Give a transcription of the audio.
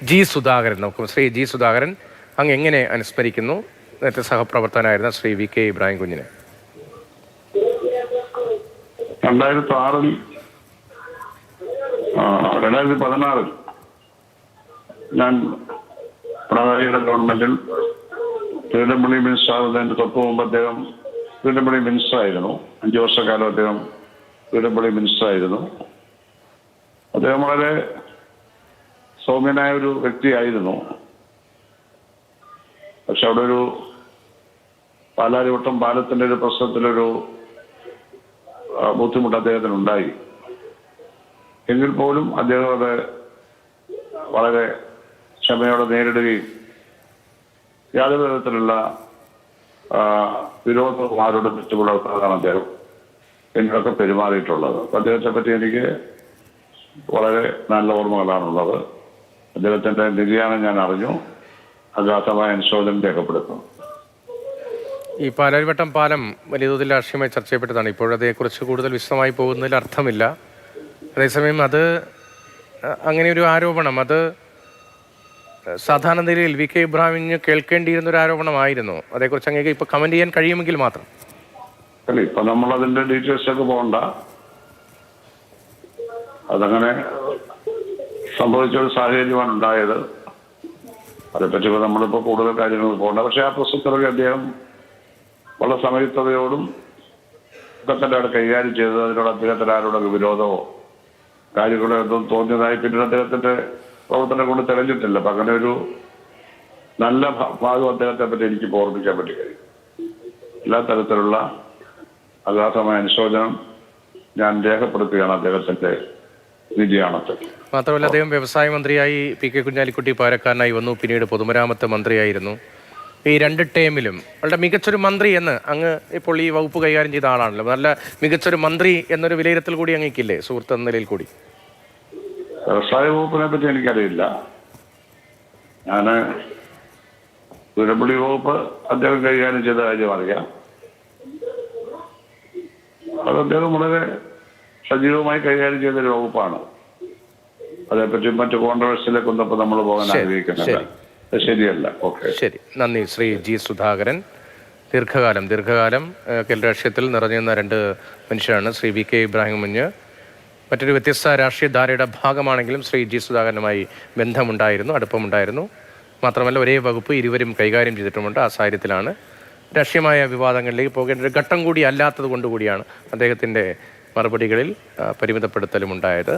G Sudhakaran നോക്കും. Shri G Sudhakaran അങ്ങ് എങ്ങനെ അനുസ്മരിക്കുന്നു നേരത്തെ സഹപ്രവർത്തകനായിരുന്ന ശ്രീ വി കെ ഇബ്രാഹിം കുഞ്ഞിനെ? 2016 ഞാൻ പിണറായിയുടെ ഗവൺമെന്റിൽ തിരുവനന്തപുരം മിനിസ്റ്റർ ആകുന്നതിന് തൊട്ട് മുമ്പ് അദ്ദേഹം തിരുവനന്തപുരം മിനിസ്റ്റർ ആയിരുന്നു. 5 വർഷക്കാലം അദ്ദേഹം തിരുവനന്തപുരം മിനിസ്റ്റർ ആയിരുന്നു. അദ്ദേഹം വളരെ സൗമ്യനായ ഒരു വ്യക്തിയായിരുന്നു. പക്ഷെ അവിടെ ഒരു പാലാരിവട്ടം പാലത്തിന്റെ ഒരു പ്രശ്നത്തിലൊരു ബുദ്ധിമുട്ട് അദ്ദേഹത്തിനുണ്ടായി. എങ്കിൽ പോലും അദ്ദേഹം അത് വളരെ ക്ഷമയോടെ നേരിടുകയും യാതൊരു തരത്തിലുള്ള വിരോധവും ആരോടും തെറ്റുപുലർത്താതാണ് അദ്ദേഹം എന്നൊക്കെ പെരുമാറിയിട്ടുള്ളത്. അദ്ദേഹത്തെ പറ്റി എനിക്ക് വളരെ നല്ല ഓർമ്മകളാണുള്ളത്. അദ്ദേഹത്തിന്റെ നിര്യാണം ഞാൻ അറിഞ്ഞു. അഗാധമായ അനുശോചനം രേഖപ്പെടുത്തുന്നു. ഈ പാലാരിവട്ടം പാലം വലിയ തോതിൽ രാഷ്ട്രീയമായി ചർച്ച ചെയ്യപ്പെട്ടതാണ്. ഇപ്പോഴതേക്കുറിച്ച് കൂടുതൽ വിശദമായി പോകുന്നതിൽ അർത്ഥമില്ല. അതേസമയം അത് അങ്ങനെ ഒരു ആരോപണം, അത് സാധാരണ നിലയിൽ വി കെ ഇബ്രാഹിമിന് കേൾക്കേണ്ടിയിരുന്ന ഒരു ആരോപണമായിരുന്നു. അതേക്കുറിച്ച് അങ്ങേക്ക് ഇപ്പൊ കമന്റ് ചെയ്യാൻ കഴിയുമെങ്കിൽ മാത്രം. അല്ല, ഇപ്പൊ നമ്മൾ അതിന്റെ ഡീറ്റെയിൽസൊക്കെ പോകണ്ട. അതങ്ങനെ സംഭവിച്ച ഒരു സാഹചര്യമാണ് ഉണ്ടായത്. അതേപ്പറ്റി നമ്മളിപ്പോൾ കൂടുതൽ കാര്യങ്ങൾ പോകണ്ട. പക്ഷെ ആ പ്രശ്നത്തിലൊക്കെ അദ്ദേഹം വളരെ സമയത്തതയോടും ഒക്കെ തന്നെ അവിടെ കൈകാര്യം ചെയ്തത്. അതിനോട് അദ്ദേഹത്തിന് ആരോടൊക്കെ വിരോധമോ കാര്യങ്ങളോ ഒന്നും തോന്നിയതായി പിന്നീട് അദ്ദേഹത്തിന്റെ പ്രവർത്തനം കൊണ്ട് തെളിഞ്ഞിട്ടില്ല. അപ്പൊ അങ്ങനെ ഒരു നല്ല ഭാഗം അദ്ദേഹത്തെ പറ്റി എനിക്ക് ഓർമ്മിക്കാൻ പറ്റി കഴിയും. എല്ലാ തരത്തിലുള്ള അഗാധമായ അനുശോചനം ഞാൻ രേഖപ്പെടുത്തുകയാണ് അദ്ദേഹത്തിന്റെ നിര്യാണത്തിൽ. മാത്രമല്ല, അദ്ദേഹം വ്യവസായ മന്ത്രിയായി പി കെ കുഞ്ഞാലിക്കുട്ടി പകരക്കാരനായി വന്നു. പിന്നീട് പൊതുമരാമത്ത് മന്ത്രിയായിരുന്നു. ഈ 2 ടേമിലും വളരെ മികച്ചൊരു മന്ത്രി എന്ന് അങ്ങ് ഇപ്പോൾ ഈ വകുപ്പ് കൈകാര്യം ചെയ്ത ആളാണല്ലോ. നല്ല മികച്ചൊരു മന്ത്രി എന്നൊരു വിലയിരുത്തൽ കൂടി അങ്ങേക്കില്ലേ സുഹൃത്ത് എന്ന നിലയിൽ കൂടി? വ്യവസായ വകുപ്പിനെ പറ്റി എനിക്കറിയില്ല. ഞാൻ തിരുവനന്തപുരം വകുപ്പ് അദ്ദേഹം കൈകാര്യം ചെയ്ത കാര്യം അറിയാം. അത് അദ്ദേഹം വളരെ സജീവമായി കൈകാര്യം ചെയ്തൊരു വകുപ്പാണ്. അതേപ്പറ്റി മറ്റു കോൺട്രവേഴ്സിയിലേക്ക് ഒന്നപ്പോൾ നമ്മൾ പോകാൻ ആഗ്രഹിക്കുന്നില്ല. ശരിയല്ല. ഓക്കെ, ശരി, നന്ദി. ശ്രീ ജി സുധാകരൻ ദീർഘകാലം കേരള രാഷ്ട്രീയത്തിൽ നിറഞ്ഞിരുന്ന 2 മനുഷ്യരാണ്. ശ്രീ വി കെ ഇബ്രാഹിം കുഞ്ഞ് മറ്റൊരു വ്യത്യസ്ത രാഷ്ട്രീയ ധാരയുടെ ഭാഗമാണെങ്കിലും ശ്രീ ജി സുധാകരനുമായി ബന്ധമുണ്ടായിരുന്നു, അടുപ്പമുണ്ടായിരുന്നു. മാത്രമല്ല ഒരേ വകുപ്പ് ഇരുവരും കൈകാര്യം ചെയ്തിട്ടുമുണ്ട്. ആ സാഹചര്യത്തിലാണ് രാഷ്ട്രീയമായ വിവാദങ്ങളിലേക്ക് പോകേണ്ട ഒരു ഘട്ടം കൂടി അല്ലാത്തത് കൊണ്ടുകൂടിയാണ് അദ്ദേഹത്തിൻ്റെ മറുപടികളിൽ പരിമിതപ്പെടുത്തലും ഉണ്ടായത്.